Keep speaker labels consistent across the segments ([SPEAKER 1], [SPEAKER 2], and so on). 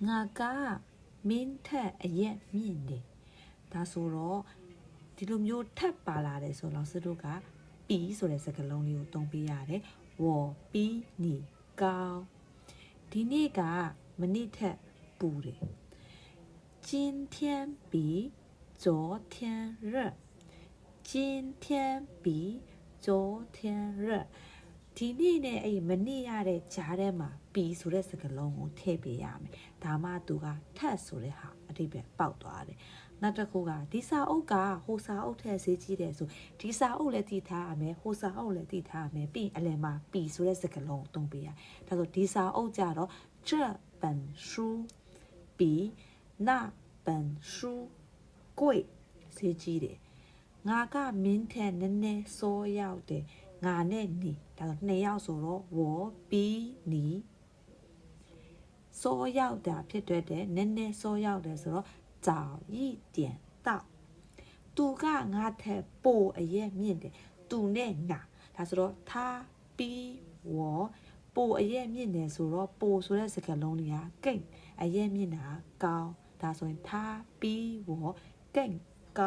[SPEAKER 1] ငါကမင်းထက်အရက်မြင့်တယ်ဒါဆိုတော့ဒီလိုမျိုးထပ်ပါလာတယ်ဆိုတော့ဆရာတို့ကပီဆိုတဲ့စကားလုံးလေးကိုသုံးပေးရတယ်ဝေါ်ပီနီကောင်းဒီနေ့ကမနေ့ထက်ပူတယ်今天比昨天热今天比昨天热ဒီနေ့နဲ့အဲ့မနေ့ရတဲ့ကြားထဲမှာပီဆိုတဲ့စကားလုံးကိုထည့်ပေးရမယ်ဒါမှသူကထပ်ဆိုတဲ့ဟာအတိတ်ပဲပေါက်သွားတယ်နောက်တစ်ခုကဒီစာအုပ်ကဟိုစာအုပ်ထက်ဈေးကြီးတယ်ဆိုဒီစာအုပ်လည်းတည်ထားရမယ်ဟိုစာအုပ်လည်းတည်ထားရမယ်ပြီးရင်အလယ်မှာပီဆိုတဲ့စကားလုံးကိုသုံးပေးရဒါဆိုဒီစာအုပ်ကြတော့这本书比那本书贵ဈေးကြီးတယ်ငါကမင်းထက်နည်းနည်းစိုးရောက်တယ်ငါနဲ့နေဒါဆို2ယောက်ဆိုတော့ဝေါ်ပီနီစိုးရောက်တာဖြစ်တဲ့နည်းနည်းစိုးရောက်တယ်ဆိုတော့早一点到သူကငါထက်ပိုအရက်မြင့်တယ်သူနဲ့ငါဒါဆိုတော့他比我ပိုအရက်မြင့်တယ်ဆိုတော့ပိုဆိုတဲ့စကားလုံးလေးကကိတ်အရက်မြင့်တာကောင်းဒါဆိုရင်他比我更高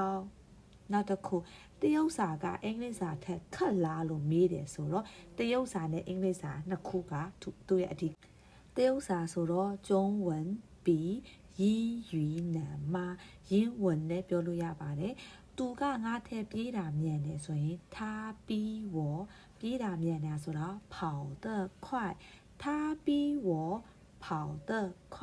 [SPEAKER 1] နောက်တစ်ခုတရုတ်စာကအင်္ဂလိပ်စာထက်ခက်လားလို့မေးတယ်ဆိုတော့တရုတ်စာနဲ့အင်္ဂလိပ်စာနှစ်ခုကသူ့ရဲ့အဓိတရုတ်စာဆိုတော့中文比英语难吗英文နဲ့ပြောလို့ရပါတယ်သူကငါထက်ပြေးတာမြန်တယ်ဆိုရင်他比我ပြေးတာမြန်တယ်ဆိုတော့跑得快他比我跑得快